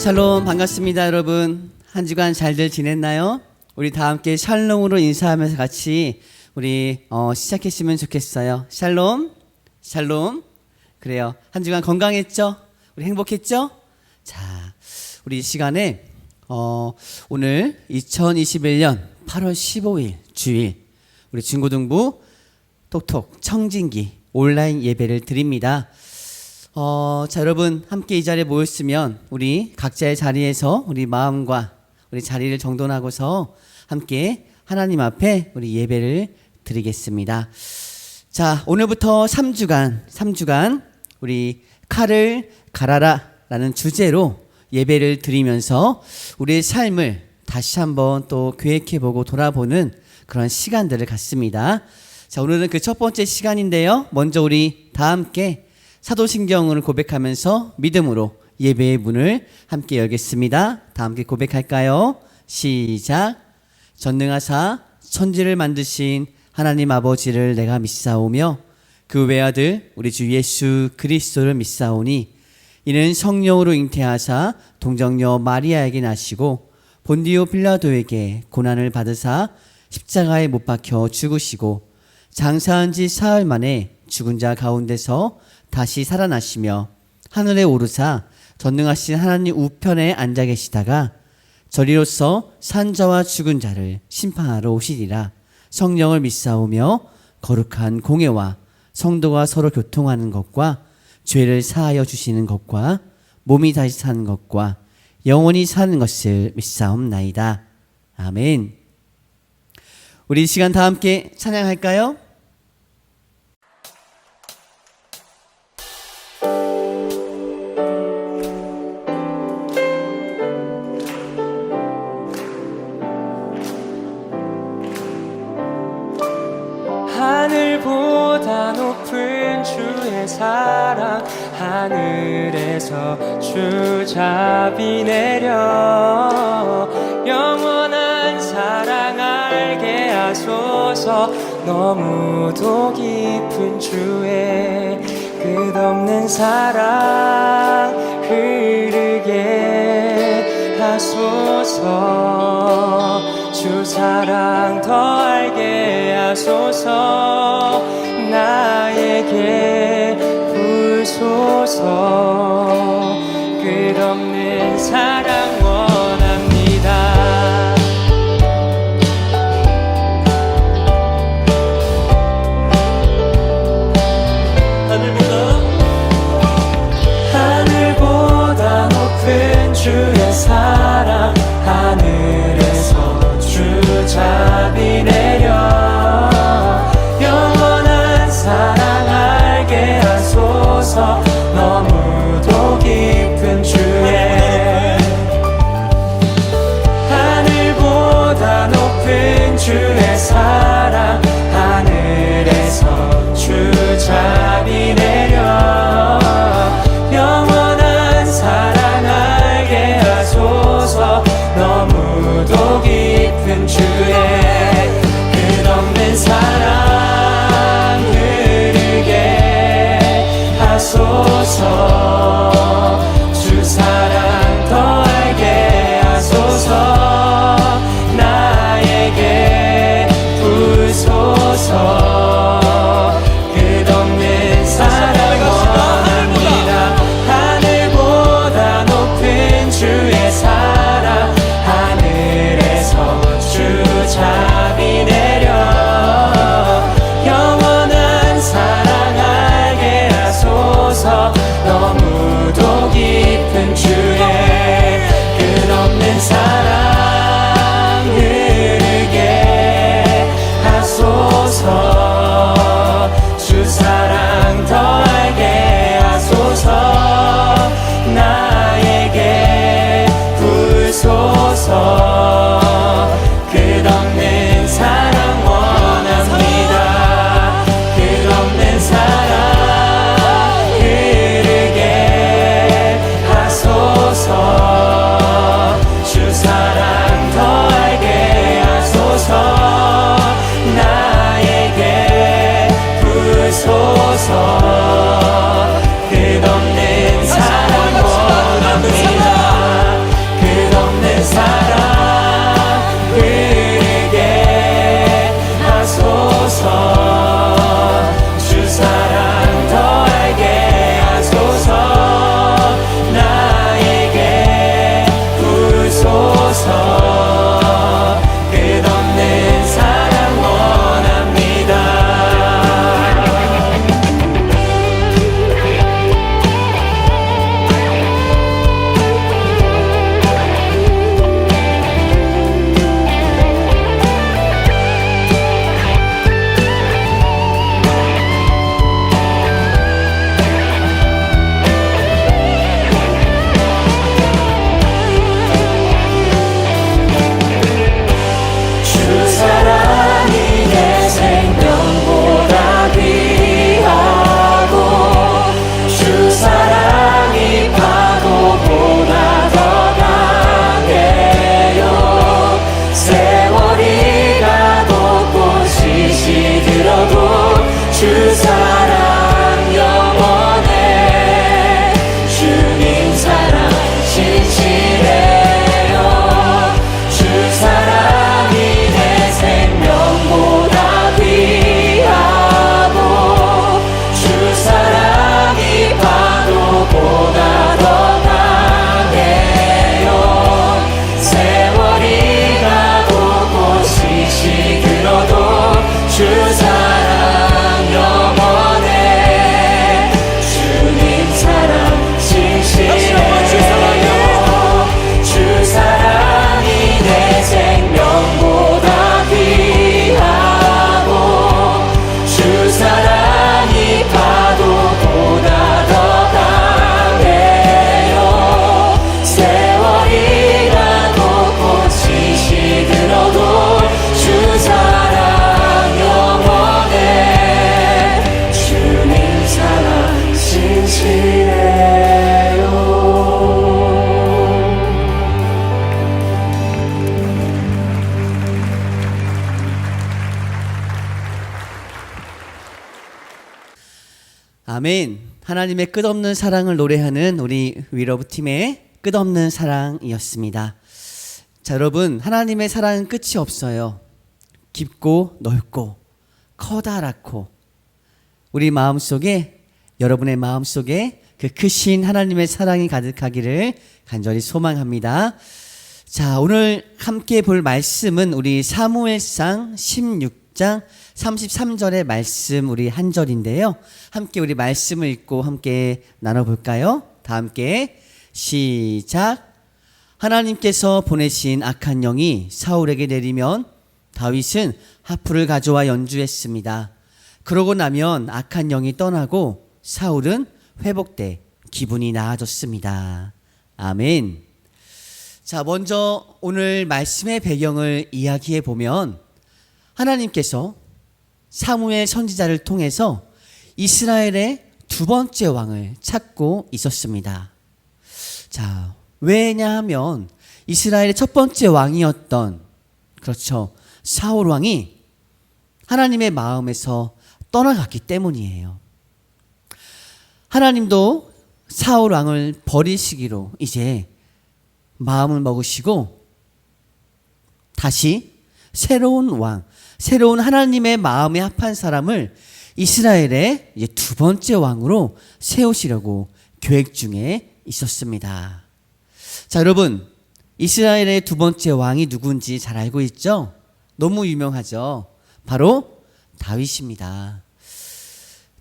샬롬, 반갑습니다 여러분. 한 주간 잘들 지냈나요? 우리 다 함께 샬롬으로 인사하면서 같이 우리 시작했으면 좋겠어요. 샬롬, 샬롬. 그래요. 한 주간 건강했죠? 우리 행복했죠? 자, 우리 이 시간에 오늘 2021년 8월 15일 주일 우리 중고등부 톡톡 청진기 온라인 예배를 드립니다. 자, 여러분 함께 이 자리에 모였으면 우리 각자의 자리에서 우리 마음과 우리 자리를 정돈하고서 함께 하나님 앞에 우리 예배를 드리겠습니다. 자, 오늘부터 3주간 우리 칼을 갈아라 라는 주제로 예배를 드리면서 우리의 삶을 다시 한번 또 계획해보고 돌아보는 그런 시간들을 갖습니다. 자, 오늘은 그 첫 번째 시간인데요. 먼저 우리 다 함께 사도신경을 고백하면서 믿음으로 예배의 문을 함께 열겠습니다. 다 함께 고백할까요? 시작. 전능하사 천지를 만드신 하나님 아버지를 내가 믿사오며 그 외아들 우리 주 예수 그리스도를 믿사오니 이는 성령으로 잉태하사 동정녀 마리아에게 나시고 본디오 빌라도에게 고난을 받으사 십자가에 못 박혀 죽으시고 장사한 지 사흘 만에 죽은 자 가운데서 다시 살아나시며 하늘에 오르사 전능하신 하나님 우편에 앉아 계시다가 저리로서 산자와 죽은 자를 심판하러 오시리라. 성령을 믿사오며 거룩한 공예와 성도가 서로 교통하는 것과 죄를 사하여 주시는 것과 몸이 다시 사는 것과 영원히 사는 것을 믿사옵나이다. 아멘. 우리 이 시간 다 함께 찬양할까요? 하늘보다 높은 주의 사랑 하늘에서 주잡이 내려 영원한 사랑 알게 하소서. 너무도 깊은 주의 끝없는 사랑 흐르게 하소서. 주 사랑 더 알게 하소서. 나에게 부소서. 끝없는 사랑 원합니다. 하늘보다 높은 주의 사랑 하늘에서 주잡이 내려 영원한 사랑 알게 하소서. 너무도 깊은 주의 주 사랑 영원해 주님 사랑 진실해요 주 사랑이 내 생명보다 귀하고 주 사랑이 파도보다 더 강해요 세월이 가고 꽃이 시들어도 주 사랑 영원해 주님 사랑 진실해요 주 사랑이 내 생명보다 귀하고 주 사랑이 파도보다 더 강해요 세월이 가고 꽃이 시들어도 주 사랑 영원해 주님 사랑 진실해요 아멘. 하나님의 끝없는 사랑을 노래하는 우리 위러브 팀의 끝없는 사랑이었습니다. 자, 여러분, 하나님의 사랑은 끝이 없어요. 깊고 넓고 커다랗고 우리 마음속에 여러분의 마음속에 그 크신 하나님의 사랑이 가득하기를 간절히 소망합니다. 자, 오늘 함께 볼 말씀은 우리 사무엘상 16장 33절의 말씀 우리 한 절인데요. 함께 우리 말씀을 읽고 함께 나눠볼까요? 다 함께 시작. 하나님께서 보내신 악한 영이 사울에게 내리면 다윗은 하프를 가져와 연주했습니다. 그러고 나면 악한 영이 떠나고 사울은 회복돼 기분이 나아졌습니다. 아멘. 자, 먼저 오늘 말씀의 배경을 이야기해 보면 하나님께서 사무엘 선지자를 통해서 이스라엘의 두 번째 왕을 찾고 있었습니다. 자, 왜냐하면 이스라엘의 첫 번째 왕이었던 그렇죠. 사울 왕이 하나님의 마음에서 떠나갔기 때문이에요. 하나님도 사울 왕을 버리시기로 이제 마음을 먹으시고 다시 새로운 왕, 새로운 하나님의 마음에 합한 사람을 이스라엘의 이제 두 번째 왕으로 세우시려고 계획 중에 있었습니다. 자, 여러분, 이스라엘의 두 번째 왕이 누군지 잘 알고 있죠? 너무 유명하죠. 바로 다윗입니다.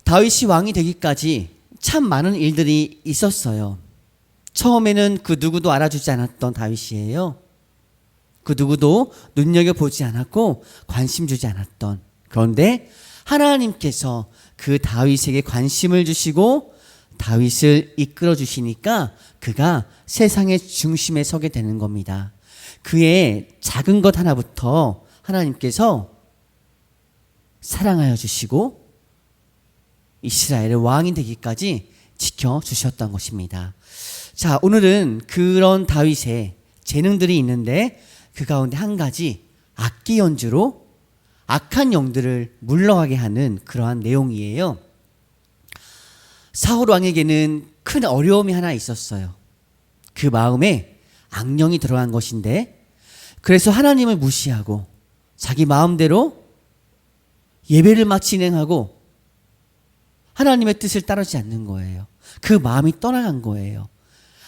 다윗이 왕이 되기까지 참 많은 일들이 있었어요. 처음에는 그 누구도 알아주지 않았던 다윗이에요. 그 누구도 눈여겨보지 않았고 관심 주지 않았던. 그런데 하나님께서 그 다윗에게 관심을 주시고 다윗을 이끌어 주시니까 그가 세상의 중심에 서게 되는 겁니다. 그의 작은 것 하나부터 하나님께서 사랑하여 주시고 이스라엘의 왕이 되기까지 지켜주셨던 것입니다. 자, 오늘은 그런 다윗의 재능들이 있는데 그 가운데 한 가지 악기 연주로 악한 영들을 물러가게 하는 그러한 내용이에요. 사울 왕에게는 큰 어려움이 하나 있었어요. 그 마음에 악령이 들어간 것인데 그래서 하나님을 무시하고 자기 마음대로 예배를 막 진행하고 하나님의 뜻을 따르지 않는 거예요. 그 마음이 떠나간 거예요.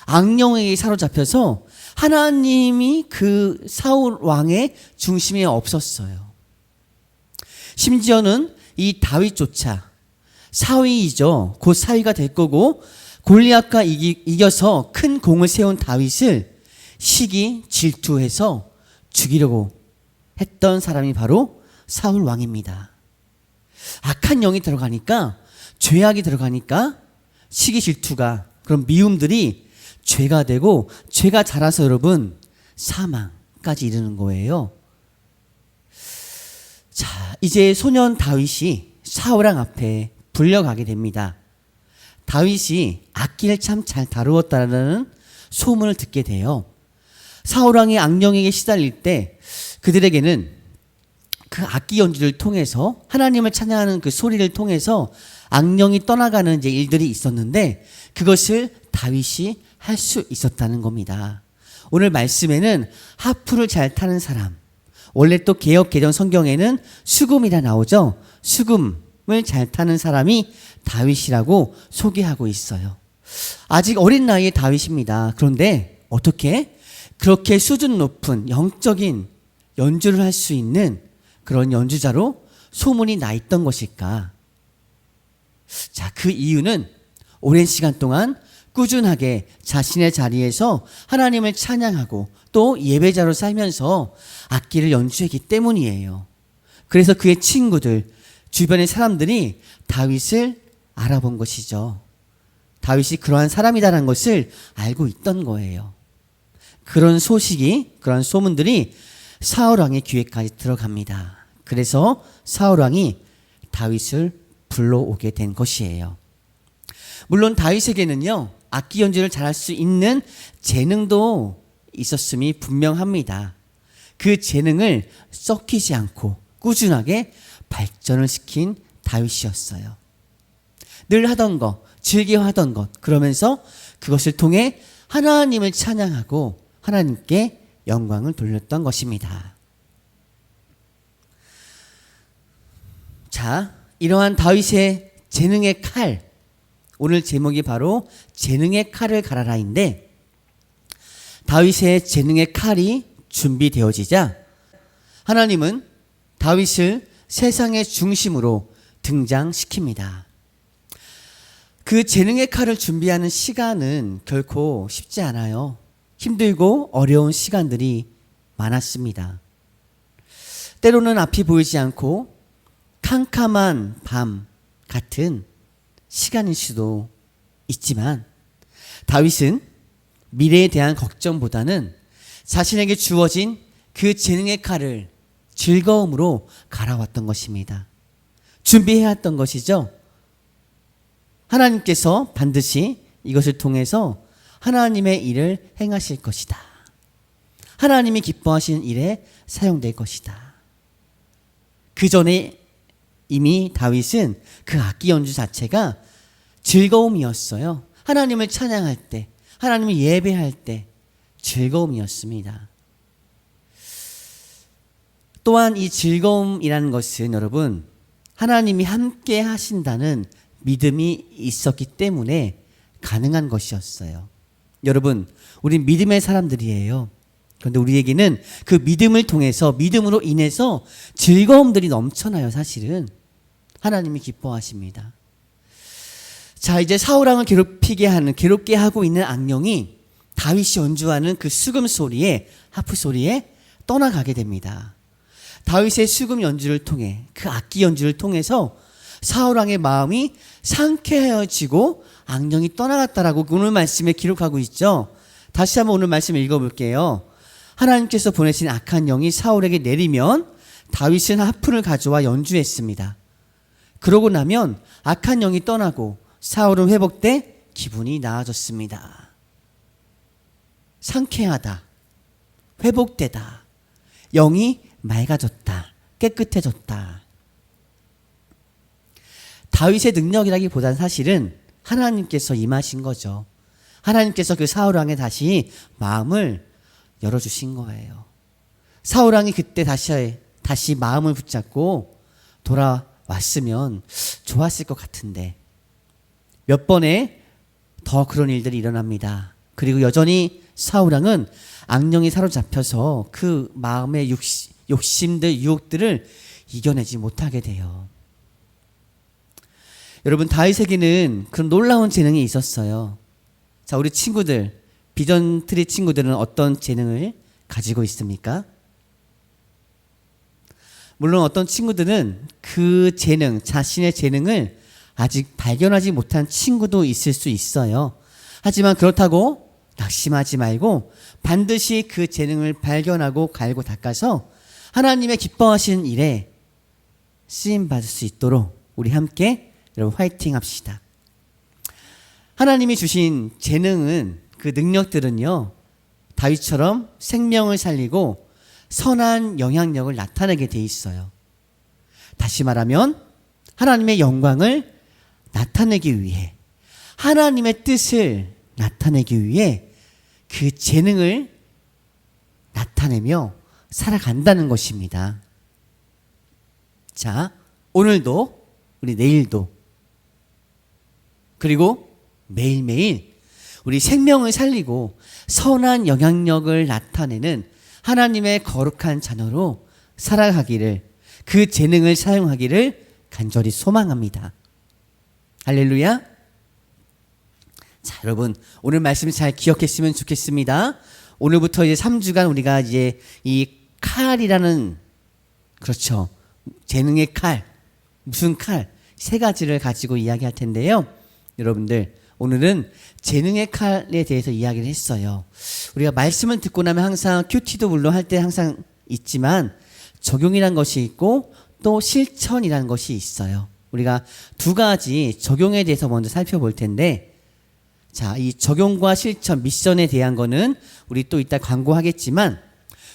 악령에게 사로잡혀서 하나님이 그 사울 왕의 중심에 없었어요. 심지어는 이 다윗조차 사위이죠. 곧 사위가 될 거고 골리앗과 이겨서 큰 공을 세운 다윗을 시기 질투해서 죽이려고 했던 사람이 바로 사울 왕입니다. 악한 영이 들어가니까 죄악이 들어가니까 시기 질투가 그런 미움들이 죄가 되고 죄가 자라서 여러분 사망까지 이르는 거예요. 자, 이제 소년 다윗이 사울왕 앞에 불려가게 됩니다. 다윗이 악기를 참 잘 다루었다는 소문을 듣게 돼요. 사울왕이 악령에게 시달릴 때 그들에게는 그 악기 연주를 통해서 하나님을 찬양하는 그 소리를 통해서 악령이 떠나가는 이제 일들이 있었는데 그것을 다윗이 할 수 있었다는 겁니다. 오늘 말씀에는 하프를 잘 타는 사람, 원래 또 개역 개정 성경에는 수금이라 나오죠. 수금을 잘 타는 사람이 다윗이라고 소개하고 있어요. 아직 어린 나이의 다윗입니다. 그런데 어떻게 그렇게 수준 높은 영적인 연주를 할 수 있는 그런 연주자로 소문이 나 있던 것일까? 자, 그 이유는 오랜 시간 동안 꾸준하게 자신의 자리에서 하나님을 찬양하고 또 예배자로 살면서 악기를 연주했기 때문이에요. 그래서 그의 친구들, 주변의 사람들이 다윗을 알아본 것이죠. 다윗이 그러한 사람이다라는 것을 알고 있던 거예요. 그런 소식이, 그런 소문들이 사울 왕의 귀에까지 들어갑니다. 그래서 사울 왕이 다윗을 불러오게 된 것이에요. 물론 다윗에게는요, 악기 연주를 잘할 수 있는 재능도 있었음이 분명합니다. 그 재능을 썩히지 않고 꾸준하게 발전을 시킨 다윗이었어요. 늘 하던 것, 즐겨 하던 것, 그러면서 그것을 통해 하나님을 찬양하고 하나님께 영광을 돌렸던 것입니다. 자, 이러한 다윗의 재능의 칼, 오늘 제목이 바로 재능의 칼을 갈아라인데, 다윗의 재능의 칼이 준비되어지자 하나님은 다윗을 세상의 중심으로 등장시킵니다. 그 재능의 칼을 준비하는 시간은 결코 쉽지 않아요. 힘들고 어려운 시간들이 많았습니다. 때로는 앞이 보이지 않고 캄캄한 밤 같은 시간일 수도 있지만 다윗은 미래에 대한 걱정보다는 자신에게 주어진 그 재능의 칼을 즐거움으로 갈아왔던 것입니다. 준비해야 했던 것이죠. 하나님께서 반드시 이것을 통해서 하나님의 일을 행하실 것이다. 하나님이 기뻐하시는 일에 사용될 것이다. 그 전에 이미 다윗은 그 악기 연주 자체가 즐거움이었어요. 하나님을 찬양할 때, 하나님을 예배할 때 즐거움이었습니다. 또한 이 즐거움이라는 것은 여러분, 하나님이 함께 하신다는 믿음이 있었기 때문에 가능한 것이었어요. 여러분, 우린 믿음의 사람들이에요. 그런데 우리에게는 그 믿음을 통해서, 믿음으로 인해서 즐거움들이 넘쳐나요. 사실은 하나님이 기뻐하십니다. 자, 이제 사울 왕을 괴롭게 하고 있는 악령이 다윗이 연주하는 그 수금 소리에, 하프 소리에 떠나가게 됩니다. 다윗의 수금 연주를 통해, 그 악기 연주를 통해서 사울 왕의 마음이 상쾌해지고 악령이 떠나갔다라고 오늘 말씀에 기록하고 있죠. 다시 한번 오늘 말씀 읽어볼게요. 하나님께서 보내신 악한 영이 사울에게 내리면 다윗은 하프를 가져와 연주했습니다. 그러고 나면 악한 영이 떠나고 사울은 회복돼 기분이 나아졌습니다. 상쾌하다, 회복되다, 영이 맑아졌다, 깨끗해졌다. 다윗의 능력이라기보다는 사실은 하나님께서 임하신 거죠. 하나님께서 그 사울 왕에 다시 마음을 열어주신 거예요. 사울 왕이 그때 다시 마음을 붙잡고 돌아왔으면 좋았을 것 같은데 몇 번의 더 그런 일들이 일어납니다. 그리고 여전히 사울 왕은 악령이 사로잡혀서 그 마음의 욕심들, 유혹들을 이겨내지 못하게 돼요. 여러분, 다윗에게는 그런 놀라운 재능이 있었어요. 자, 우리 친구들, 비전 트리 친구들은 어떤 재능을 가지고 있습니까? 물론 어떤 친구들은 그 재능, 자신의 재능을 아직 발견하지 못한 친구도 있을 수 있어요. 하지만 그렇다고 낙심하지 말고 반드시 그 재능을 발견하고 갈고 닦아서 하나님의 기뻐하시는 일에 쓰임받을 수 있도록 우리 함께 여러분 화이팅 합시다. 하나님이 주신 재능은, 그 능력들은요, 다윗처럼 생명을 살리고 선한 영향력을 나타내게 돼 있어요. 다시 말하면 하나님의 영광을 나타내기 위해, 하나님의 뜻을 나타내기 위해 그 재능을 나타내며 살아간다는 것입니다. 자, 오늘도, 우리 내일도, 그리고 매일매일 우리 생명을 살리고 선한 영향력을 나타내는 하나님의 거룩한 자녀로 살아가기를, 그 재능을 사용하기를 간절히 소망합니다. 할렐루야. 자, 여러분, 오늘 말씀 잘 기억했으면 좋겠습니다. 오늘부터 이제 3주간 우리가 이제 이 칼이라는, 그렇죠, 재능의 칼, 무슨 칼, 세 가지를 가지고 이야기할 텐데요. 여러분들, 오늘은 재능의 칼에 대해서 이야기를 했어요. 우리가 말씀을 듣고 나면 항상 큐티도 물론 할 때 항상 있지만 적용이란 것이 있고 또 실천이라는 것이 있어요. 우리가 두 가지 적용에 대해서 먼저 살펴볼 텐데, 자, 이 적용과 실천, 미션에 대한 거는 우리 또 이따 광고하겠지만,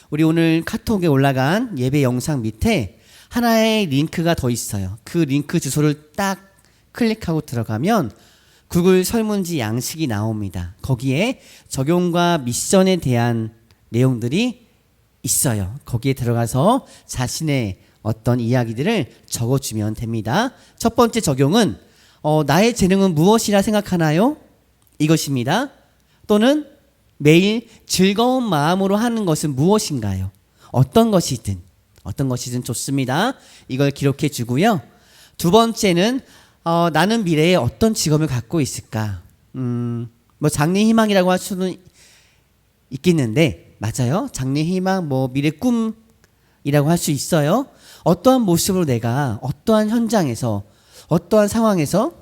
우리 오늘 카톡에 올라간 예배 영상 밑에 하나의 링크가 더 있어요. 그 링크 주소를 딱 클릭하고 들어가면 구글 설문지 양식이 나옵니다. 거기에 적용과 미션에 대한 내용들이 있어요. 거기에 들어가서 자신의 어떤 이야기들을 적어주면 됩니다. 첫 번째 적용은 나의 재능은 무엇이라 생각하나요? 이것입니다. 또는 매일 즐거운 마음으로 하는 것은 무엇인가요? 어떤 것이든 좋습니다. 이걸 기록해 주고요. 두 번째는 나는 미래에 어떤 직업을 갖고 있을까? 뭐 장래 희망이라고 할 수는 있겠는데, 맞아요. 장래 희망, 뭐 미래 꿈이라고 할 수 있어요. 어떠한 모습으로 내가 어떠한 현장에서, 어떠한 상황에서,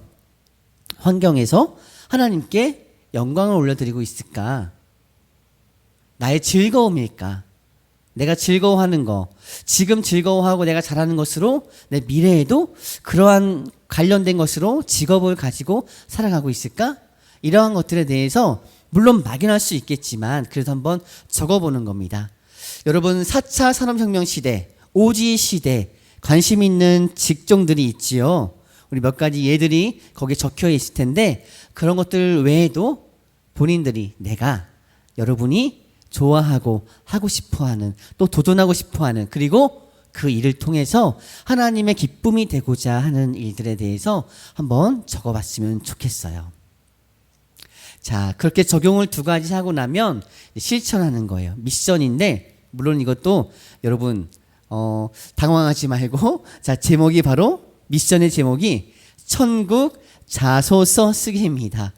환경에서 하나님께 영광을 올려드리고 있을까? 나의 즐거움일까? 내가 즐거워하는 거, 지금 즐거워하고 내가 잘하는 것으로 내 미래에도 그러한 관련된 것으로 직업을 가지고 살아가고 있을까? 이러한 것들에 대해서 물론 막연할 수 있겠지만 그래서 한번 적어보는 겁니다. 여러분, 4차 산업혁명 시대, 오지 시대 관심 있는 직종들이 있지요. 우리 몇 가지 예들이 거기에 적혀 있을 텐데, 그런 것들 외에도 본인들이, 내가, 여러분이 좋아하고 하고 싶어하는, 또 도전하고 싶어하는, 그리고 그 일을 통해서 하나님의 기쁨이 되고자 하는 일들에 대해서 한번 적어봤으면 좋겠어요. 자, 그렇게 적용을 두 가지 하고 나면 실천하는 거예요. 미션인데, 물론 이것도 여러분 당황하지 말고, 자, 제목이 바로, 미션의 제목이 천국 자소서 쓰기입니다.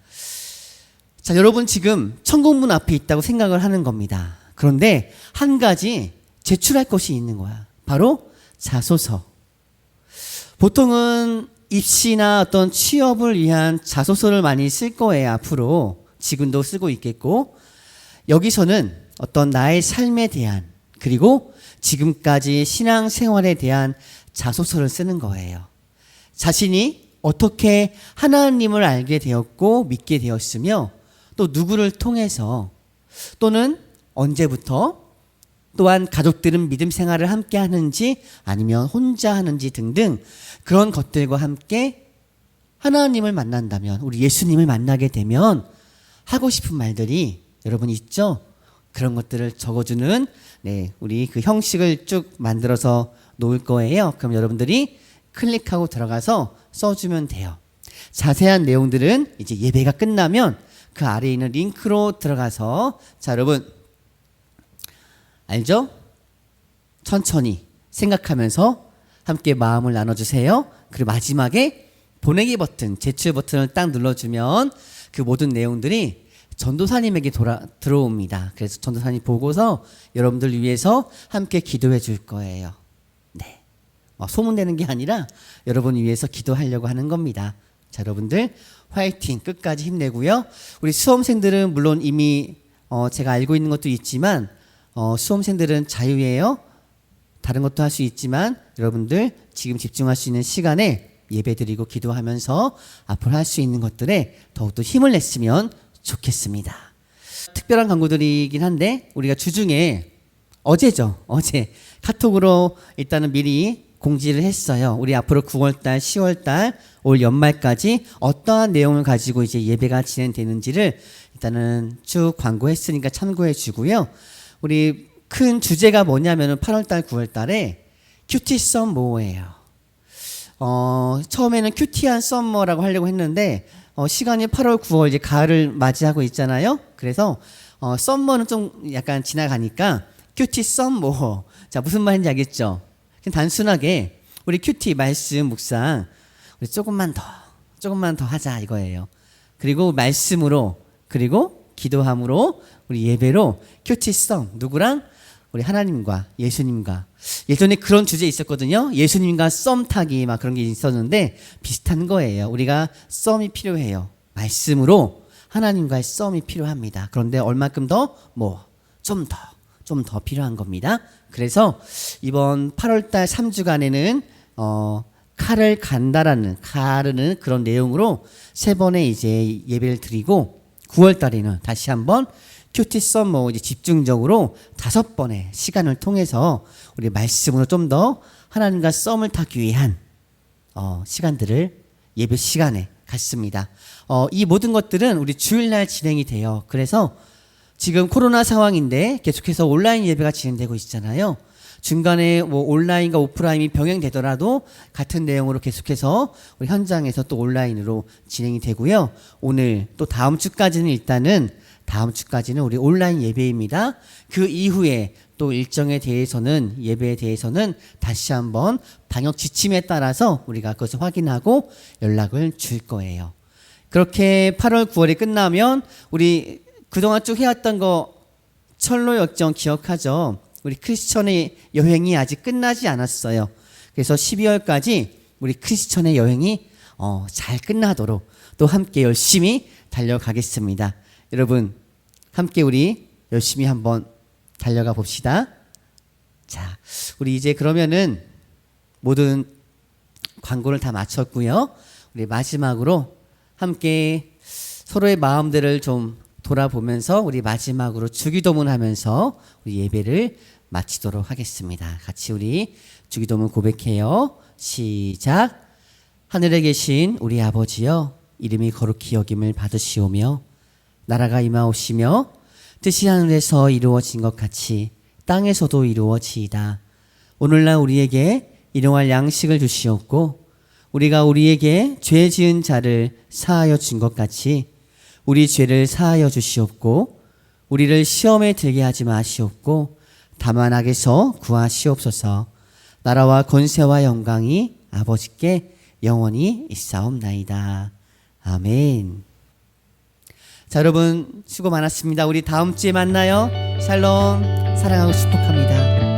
자, 여러분 지금 천국문 앞에 있다고 생각을 하는 겁니다. 그런데 한 가지 제출할 것이 있는 거야. 바로 자소서. 보통은 입시나 어떤 취업을 위한 자소서를 많이 쓸 거예요. 앞으로 지금도 쓰고 있겠고, 여기서는 어떤 나의 삶에 대한, 그리고 지금까지 신앙생활에 대한 자소서를 쓰는 거예요. 자신이 어떻게 하나님을 알게 되었고 믿게 되었으며, 또 누구를 통해서, 또는 언제부터, 또한 가족들은 믿음 생활을 함께 하는지 아니면 혼자 하는지 등등, 그런 것들과 함께 하나님을 만난다면, 우리 예수님을 만나게 되면 하고 싶은 말들이 여러분 있죠? 그런 것들을 적어주는, 우리 그 형식을 쭉 만들어서 놓을 거예요. 그럼 여러분들이 클릭하고 들어가서 써주면 돼요. 자세한 내용들은 이제 예배가 끝나면 그 아래에 있는 링크로 들어가서, 자, 여러분 알죠? 천천히 생각하면서 함께 마음을 나눠주세요. 그리고 마지막에 보내기 버튼, 제출 버튼을 딱 눌러주면 그 모든 내용들이 전도사님에게 들어옵니다. 그래서 전도사님 보고서 여러분들 위해서 함께 기도해 줄 거예요. 네, 소문내는 게 아니라 여러분 위해서 기도하려고 하는 겁니다. 자, 여러분들 화이팅, 끝까지 힘내고요. 우리 수험생들은 물론 이미 제가 알고 있는 것도 있지만 수험생들은 자유예요. 다른 것도 할 수 있지만 여러분들 지금 집중할 수 있는 시간에 예배드리고 기도하면서 앞으로 할 수 있는 것들에 더욱더 힘을 냈으면 좋겠습니다. 특별한 광고들이긴 한데, 우리가 주중에 어제 카톡으로 일단은 미리 공지를 했어요. 우리 앞으로 9월달, 10월달, 올 연말까지 어떠한 내용을 가지고 이제 예배가 진행되는지를 일단은 쭉 광고했으니까 참고해 주고요. 우리 큰 주제가 뭐냐면은 8월달, 9월달에 큐티 썸머예요. 처음에는 큐티한 썸머라고 하려고 했는데 시간이 8월, 9월 이제 가을을 맞이하고 있잖아요. 그래서 썸머는 좀 약간 지나가니까 큐티 썸머. 자, 무슨 말인지 알겠죠? 그냥 단순하게 우리 큐티 말씀 묵상 우리 조금만 더 하자 이거예요. 그리고 말씀으로 그리고 기도함으로 우리 예배로 큐티 썸 누구랑 우리 하나님과 예수님과 예전에 그런 주제 있었거든요. 예수님과 썸 타기 막 그런 게 있었는데 비슷한 거예요. 우리가 썸이 필요해요. 말씀으로 하나님과의 썸이 필요합니다. 그런데 얼마큼 더? 좀 더 필요한 겁니다. 그래서 이번 8월달 3주간에는 칼을 간다라는 가르는 그런 내용으로 3번의 이제 예배를 드리고 9월달에는 다시 한번 큐티 썸머 이제 집중적으로 5번의 시간을 통해서 우리 말씀으로 좀 더 하나님과 썸을 타기 위한 시간들을 예배 시간에 갖습니다. 이 모든 것들은 우리 주일날 진행이 돼요. 그래서 지금 코로나 상황인데 계속해서 온라인 예배가 진행되고 있잖아요. 중간에 뭐 온라인과 오프라인이 병행되더라도 같은 내용으로 계속해서 우리 현장에서 또 온라인으로 진행이 되고요. 오늘 또 다음 주까지는 우리 온라인 예배입니다. 그 이후에 또 일정에 대해서는 예배에 대해서는 다시 한번 방역 지침에 따라서 우리가 그것을 확인하고 연락을 줄 거예요. 그렇게 8월 9월이 끝나면 우리 그동안 쭉 해왔던 거 철로 역정 기억하죠? 우리 크리스천의 여행이 아직 끝나지 않았어요. 그래서 12월까지 우리 크리스천의 여행이 잘 끝나도록 또 함께 열심히 달려가겠습니다. 여러분 함께 우리 열심히 한번 달려가 봅시다. 자, 우리 이제 그러면은 모든 광고를 다 마쳤고요. 우리 마지막으로 함께 서로의 마음들을 좀 돌아보면서 우리 마지막으로 주기도문 하면서 우리 예배를 마치도록 하겠습니다. 같이 우리 주기도문 고백해요. 시작. 하늘에 계신 우리 아버지여, 이름이 거룩히 여김을 받으시오며 나라가 임하옵시며 뜻이 하늘에서 이루어진 것 같이 땅에서도 이루어지이다. 오늘날 우리에게 일용할 양식을 주시옵고 우리가 우리에게 죄 지은 자를 사하여 준 것 같이 우리 죄를 사하여 주시옵고 우리를 시험에 들게 하지 마시옵고 다만 악에서 구하시옵소서. 나라와 권세와 영광이 아버지께 영원히 있사옵나이다. 아멘. 자, 여러분 수고 많았습니다. 우리 다음 주에 만나요. 샬롬. 사랑하고 축복합니다.